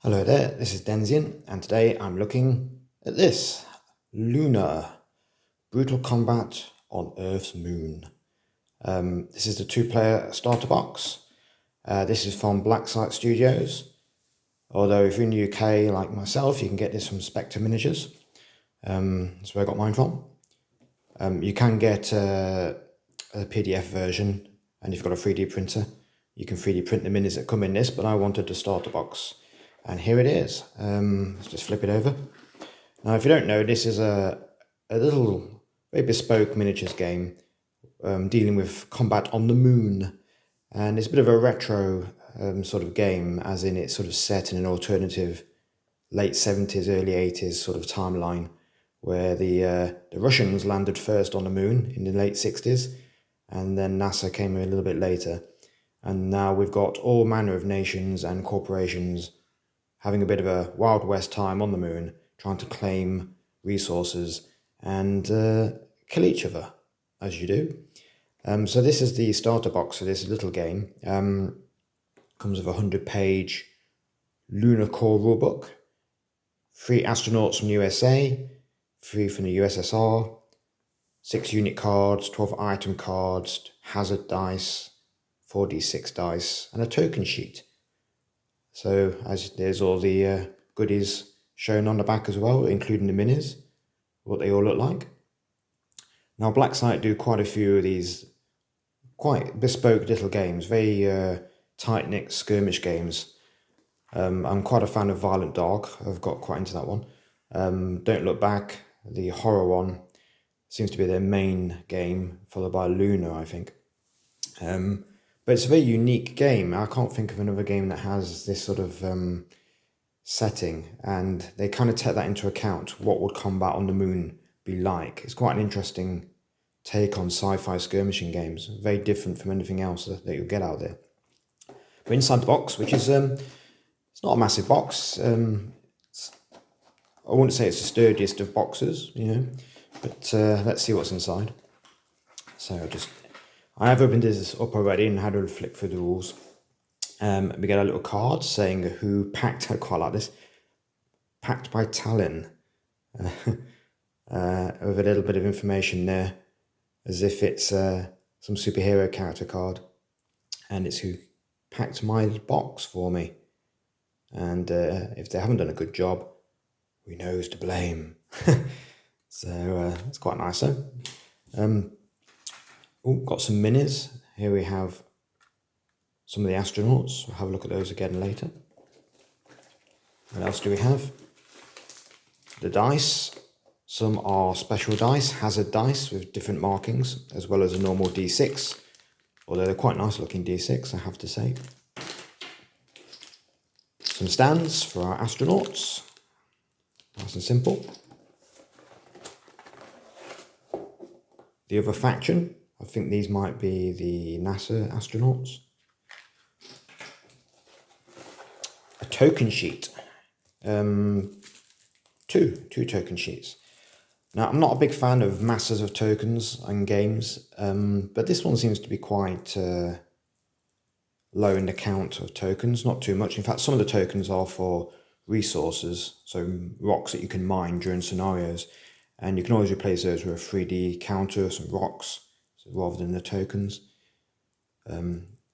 Hello there, this is Denzian, and today I'm looking at this, Lunar, Brutal Combat on Earth's Moon. This is the 2-player starter box. This is from Blacksite Studios, although if you're in the UK like myself, you can get this from Spectre Miniatures. That's where I got mine from. You can get a PDF version, and if you've got a 3D printer, you can 3D print the minis that come in this, but I wanted the starter box. And here it is. Let's just flip it over. Now, if you don't know, this is a little, very bespoke miniatures game dealing with combat on the moon. And it's a bit of a retro sort of game, as in it's sort of set in an alternative late 70s, early 80s sort of timeline, where the Russians landed first on the moon in the late 60s, and then NASA came a little bit later. And now we've got all manner of nations and corporations having a bit of a Wild West time on the moon, trying to claim resources and kill each other, as you do. So this is the starter box for this little game. Comes with a 100-page lunar core rulebook, 3 astronauts from USA, 3 from the USSR, 6 unit cards, 12 item cards, hazard dice, 4d6 dice, and a token sheet. So as there's all the goodies shown on the back as well, including the minis, what they all look like. Now Blacksite do quite a few of these quite bespoke little games, very tight-knit skirmish games. I'm quite a fan of Violent Dog. I've got quite into that one. Don't Look Back, the horror one, seems to be their main game, followed by Lunar, I think. But it's a very unique game. I can't think of another game that has this sort of setting, and they kind of take that into account. What would combat on the moon be like? It's quite an interesting take on sci-fi skirmishing games, very different from anything else that you'll get out there. But inside the box, which is, it's not a massive box. I wouldn't say it's the sturdiest of boxes, but let's see what's inside. So I have opened this up already and had a flick through the rules. We get a little card saying who packed, I quite like this, packed by Talon, with a little bit of information there, as if it's some superhero character card, and it's who packed my box for me. And if they haven't done a good job, we know who's to blame. So it's quite nice though. Got some minis. Here we have some of the astronauts. We'll have a look at those again later. What else do we have? The dice. Some are special dice, hazard dice with different markings, as well as a normal D6. Although they're quite nice looking D6, I have to say. Some stands for our astronauts. Nice and simple. The other faction. I think these might be the NASA astronauts. A token sheet. Two token sheets. Now, I'm not a big fan of masses of tokens in games, but this one seems to be quite low in the count of tokens, not too much. In fact, some of the tokens are for resources, so rocks that you can mine during scenarios, and you can always replace those with a 3D counter, some rocks, rather than the tokens.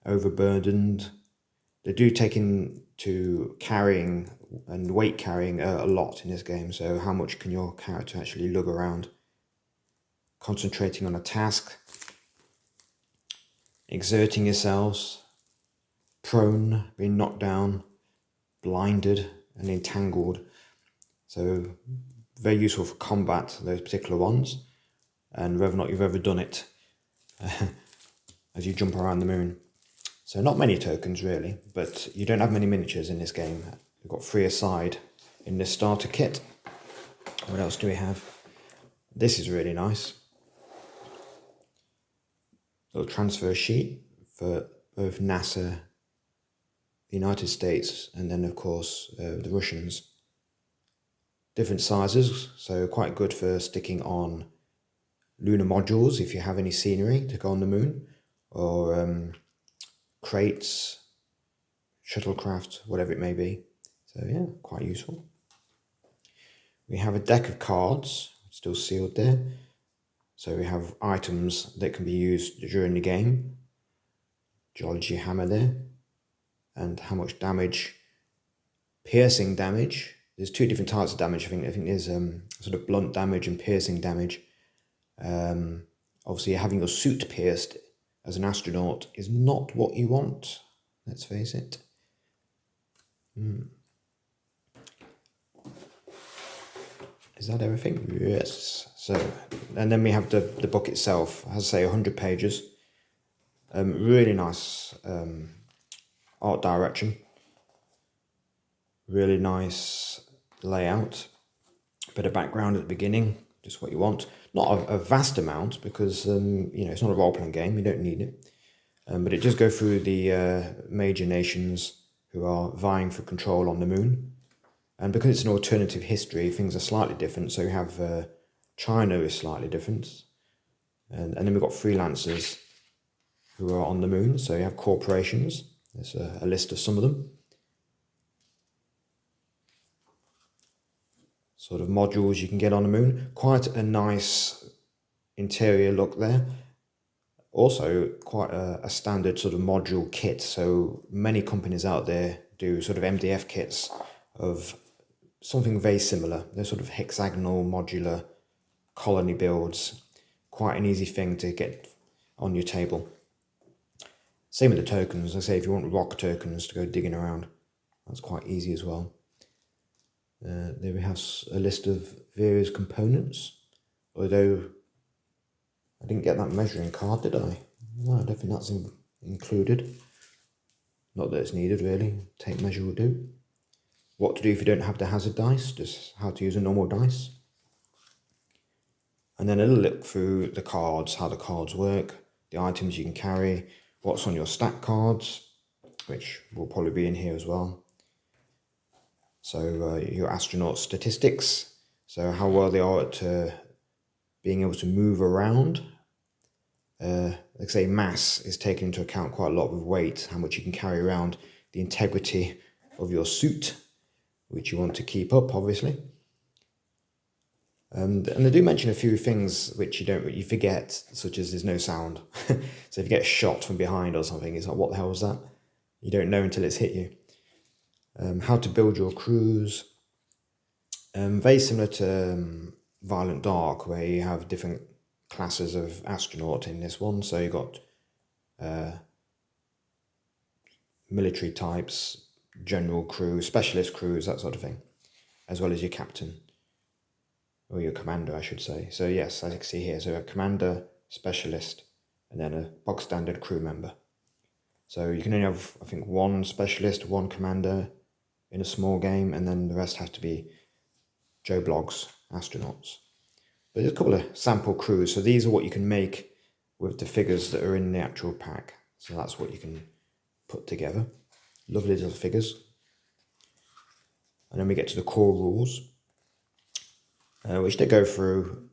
Overburdened. They do take into carrying and weight carrying a lot in this game, so how much can your character actually lug around? Concentrating on a task. Exerting yourselves. Prone, being knocked down. Blinded and entangled. So very useful for combat, those particular ones, and whether or not you've ever done it as you jump around the moon. So not many tokens really, but you don't have many miniatures in this game. We've got 3 aside in this starter kit. What else do we have? This is really nice. Little transfer sheet for both NASA, the United States, and then of course the Russians. Different sizes, so quite good for sticking on lunar modules if you have any scenery to go on the moon, or crates, shuttlecraft, whatever it may be. So yeah, quite useful. We have a deck of cards, still sealed there. So we have items that can be used during the game. Geology hammer there. And how much damage, piercing damage. There's two different types of damage. I think there's sort of blunt damage and piercing damage. Obviously having your suit pierced as an astronaut is not what you want, let's face it. Is that everything? Yes. So, and then we have the book itself. As I say, 100 pages. Really nice art direction. Really nice layout. Bit of background at the beginning, just what you want. Not a vast amount because it's not a role-playing game. You don't need it. But it does go through the major nations who are vying for control on the moon. And because it's an alternative history, things are slightly different. So you have China is slightly different. And then we've got freelancers who are on the moon. So you have corporations. There's a list of some of them. Sort of modules you can get on the moon. Quite a nice interior look there. Also quite a standard sort of module kit. So many companies out there do sort of MDF kits of something very similar. They're sort of hexagonal modular colony builds. Quite an easy thing to get on your table. Same with the tokens. I say if you want rock tokens to go digging around, that's quite easy as well. There we have a list of various components, although I didn't get that measuring card, did I? No, I don't think that's included. Not that it's needed really, tape measure will do. What to do if you don't have the hazard dice, just how to use a normal dice. And then a little look through the cards, how the cards work, the items you can carry, what's on your stack cards, which will probably be in here as well. So your astronaut statistics, so how well they are at being able to move around. Like I say, mass is taken into account quite a lot with weight, how much you can carry around, the integrity of your suit, which you want to keep up, obviously. And they do mention a few things which you forget, such as there's no sound. So if you get shot from behind or something, it's like, what the hell was that? You don't know until it's hit you. How to build your crews. Very similar to Violent Dark, where you have different classes of astronaut in this one. So you've got military types, general crew, specialist crews, that sort of thing, as well as your captain, or your commander, I should say. So yes, as you can see here, so a commander, specialist, and then a box standard crew member. So you can only have, I think, one specialist, one commander in a small game, and then the rest have to be Joe Bloggs astronauts. But there's a couple of sample crews. So these are what you can make with the figures that are in the actual pack. So that's what you can put together. Lovely little figures. And then we get to the core rules, which they go through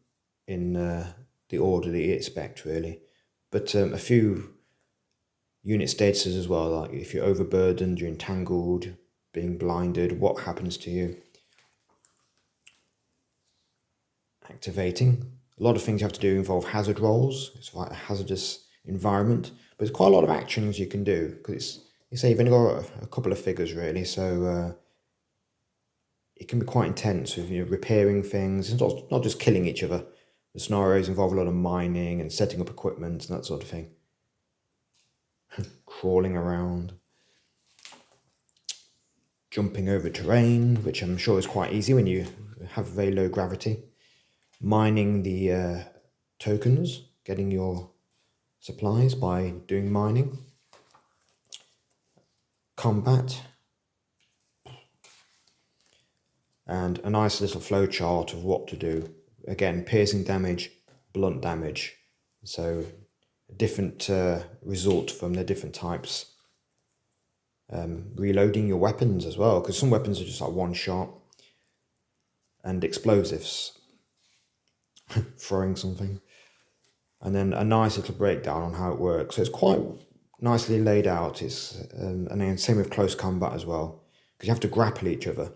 in the order that you expect, really. But a few unit statuses as well, like if you're overburdened, you're entangled, being blinded, what happens to you. Activating. A lot of things you have to do involve hazard rolls. It's like a hazardous environment, but there's quite a lot of actions you can do, because you say you've only got a couple of figures really, so it can be quite intense with repairing things. It's not just killing each other. The scenarios involve a lot of mining and setting up equipment and that sort of thing. Crawling around. Jumping over terrain, which I'm sure is quite easy when you have very low gravity. Mining the tokens, getting your supplies by doing mining. Combat. And a nice little flow chart of what to do. Again, piercing damage, blunt damage. So a different result from the different types. Reloading your weapons as well, because some weapons are just like one shot. And explosives. Throwing something. And then a nice little breakdown on how it works. So it's quite nicely laid out. It's and then same with close combat as well. because you have to grapple each other,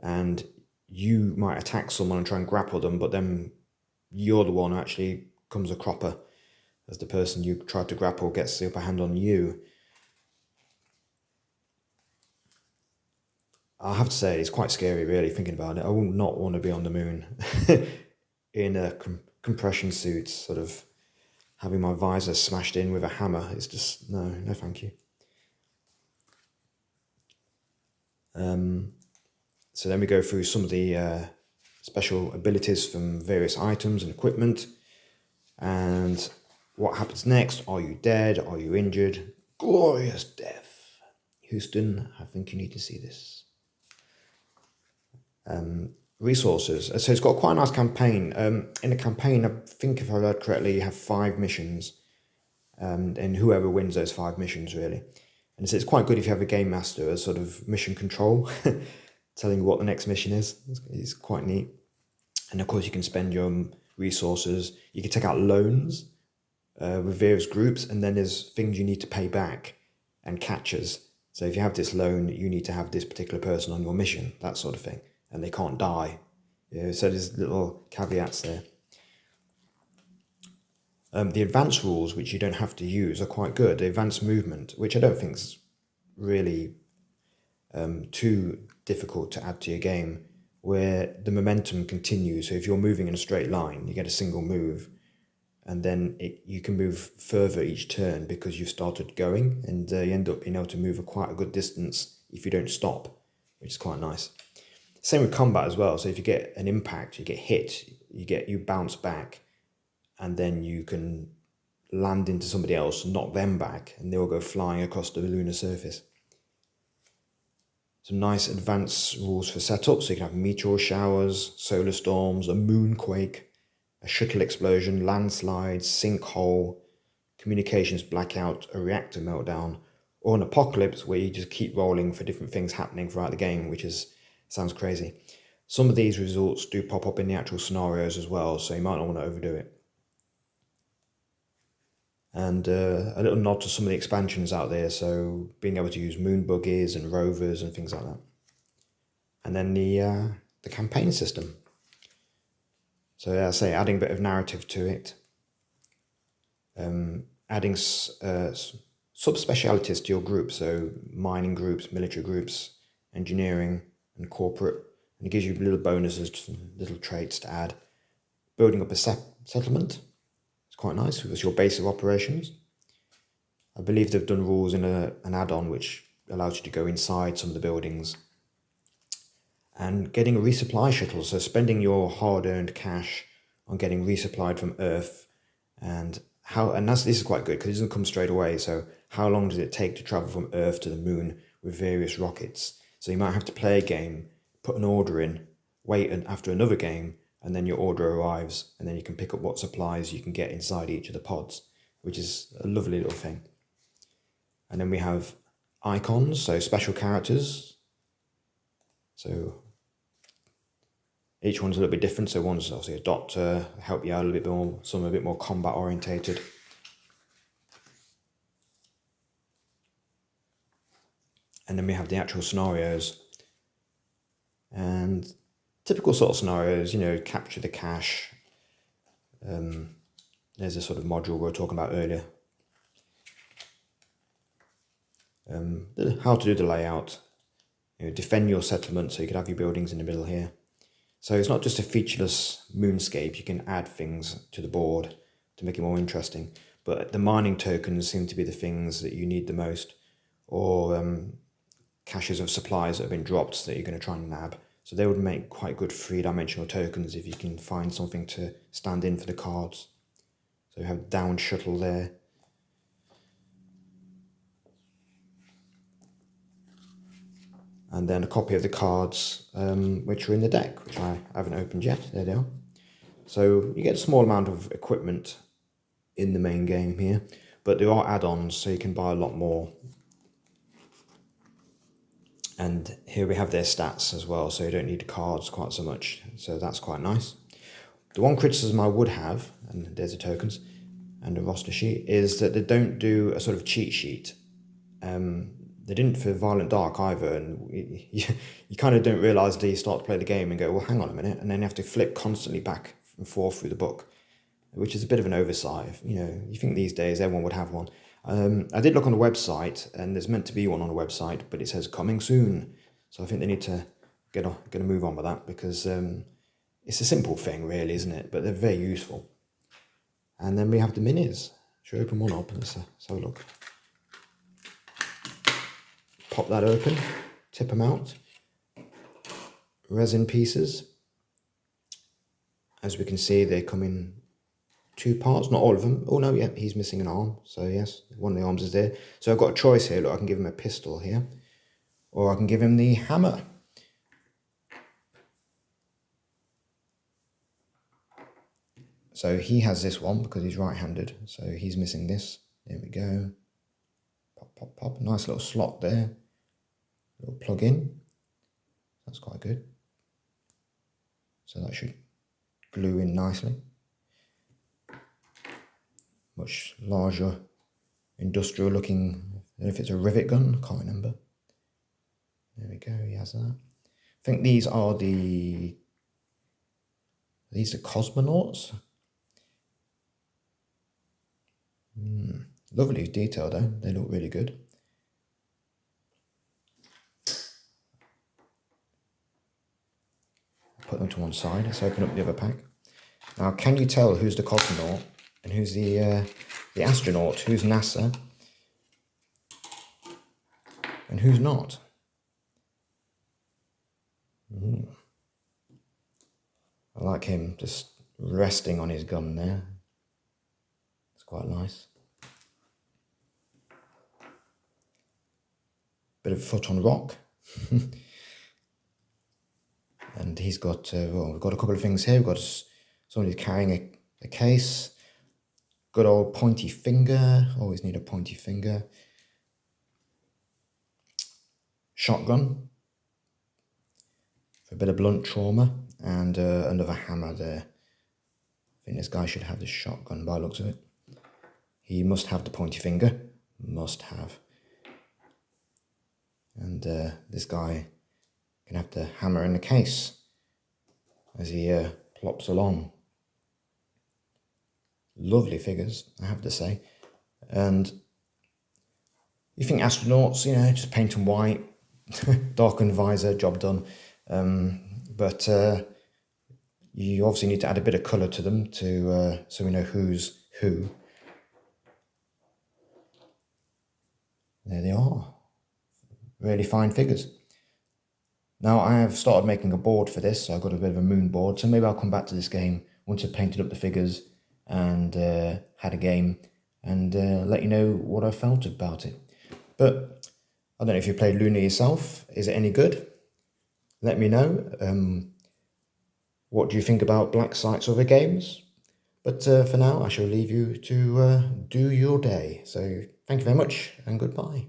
and you might attack someone and try and grapple them, but then you're the one who actually comes a cropper as the person you tried to grapple gets the upper hand on you. I have to say, it's quite scary, really, thinking about it. I would not want to be on the moon in a compression suit, sort of having my visor smashed in with a hammer. It's just, no thank you. So then we go through some of the special abilities from various items and equipment. And what happens next? Are you dead? Are you injured? Glorious death. Houston, I think you need to see this. Resources. So it's got quite a nice campaign. In the campaign, I think if I read correctly, you have 5 missions. And whoever wins those 5 missions, really. And so it's quite good if you have a game master as sort of mission control, telling you what the next mission is. It's quite neat. And of course, you can spend your resources. You can take out loans with various groups, and then there's things you need to pay back and catches. So if you have this loan, you need to have this particular person on your mission, that sort of thing. And they can't die. Yeah, so there's little caveats there. The advanced rules, which you don't have to use, are quite good. The advanced movement, which I don't think is really too difficult to add to your game, where the momentum continues. So if you're moving in a straight line, you get a single move, and then you can move further each turn because you've started going, and you end up being able to move quite a good distance if you don't stop, which is quite nice. Same with combat as well. So if you get an impact, you get hit, you bounce back, and then you can land into somebody else, knock them back, and they'll go flying across the lunar surface. Some nice advanced rules for setup. So you can have meteor showers, solar storms, a moonquake, a shuttle explosion, landslides, sinkhole, communications blackout, a reactor meltdown, or an apocalypse where you just keep rolling for different things happening throughout the game, which sounds crazy. Some of these results do pop up in the actual scenarios as well, so you might not want to overdo it. And a little nod to some of the expansions out there, so being able to use moon buggies and rovers and things like that. And then the campaign system. So as I say, adding a bit of narrative to it. Adding subspecialities to your group, so mining groups, military groups, engineering and corporate. And it gives you little bonuses, little traits to add. Building up a settlement. Quite nice. It was your base of operations. I believe they've done rules in an add-on which allows you to go inside some of the buildings. And getting a resupply shuttle, so spending your hard-earned cash on getting resupplied from Earth, and this is quite good because it doesn't come straight away. So how long does it take to travel from Earth to the moon with various rockets? So you might have to play a game, put an order in, wait after another game, and then your order arrives, and then you can pick up what supplies you can get inside each of the pods, which is a lovely little thing. And then we have icons, so special characters. So each one's a little bit different. So one's obviously a doctor, help you out a little bit more, some are a bit more combat orientated. And then we have the actual scenarios. And typical sort of scenarios, capture the cache. There's a sort of module we were talking about earlier. How to do the layout. Defend your settlement, so you could have your buildings in the middle here. So it's not just a featureless moonscape. You can add things to the board to make it more interesting. But the mining tokens seem to be the things that you need the most, or caches of supplies that have been dropped that you're going to try and nab. So they would make quite good 3-dimensional tokens if you can find something to stand in for the cards. So we have down shuttle there. And then a copy of the cards which are in the deck, which I haven't opened yet. There they are. So you get a small amount of equipment in the main game here, but there are add-ons, so you can buy a lot more. And here we have their stats as well, so you don't need cards quite so much. So that's quite nice. The one criticism I would have, and there's the tokens and the roster sheet, is that they don't do a sort of cheat sheet. They didn't for Violent Dark either, and you kind of don't realise until you start to play the game and go, well, hang on a minute, and then you have to flip constantly back and forth through the book, which is a bit of an oversight. You know, you think these days everyone would have one. I did look on the website, and there's meant to be one on the website, but it says coming soon. So I think they need to get a move on with that, because it's a simple thing, really, isn't it? But they're very useful. And then we have the minis. Should we open one up? Let's have a look. Pop that open, tip them out. Resin pieces. As we can see, they come in 2 parts, not all of them. Oh no, yeah, he's missing an arm. So yes, one of the arms is there. So I've got a choice here. Look, I can give him a pistol here, or I can give him the hammer. So he has this one because he's right-handed. So he's missing this. There we go. Pop, pop, pop. Nice little slot there. Little plug in. That's quite good. So that should glue in nicely. Much larger, industrial looking. I don't know if it's a rivet gun. Can't remember. There we go. He has that. I think these are the cosmonauts. Lovely detail though. They look really good. Put them to one side. Let's open up the other pack. Now, can you tell who's the cosmonaut and who's the astronaut? Who's NASA and who's not? I like him just resting on his gun there. It's quite nice. Bit of foot on rock. And he's got, well, we've got a couple of things here. We've got somebody carrying a case. Good old pointy finger. Always need a pointy finger. Shotgun. For a bit of blunt trauma. And another hammer there. I think this guy should have the shotgun by the looks of it. He must have the pointy finger. Must have. And this guy can have the hammer in the case as he plops along. Lovely figures, I have to say. And you think astronauts, you know, just paint them white, darkened visor, job done. But you obviously need to add a bit of colour to them to so we know who's who. There they are. Really fine figures. Now I have started making a board for this, so I've got a bit of a moon board, so maybe I'll come back to this game once I've painted up the figures and had a game and let you know what I felt about it. But I don't know if you played Lunar yourself. Is it any good? Let me know. What do you think about Blacksite's other games? But for now, I shall leave you to do your day. So thank you very much and goodbye.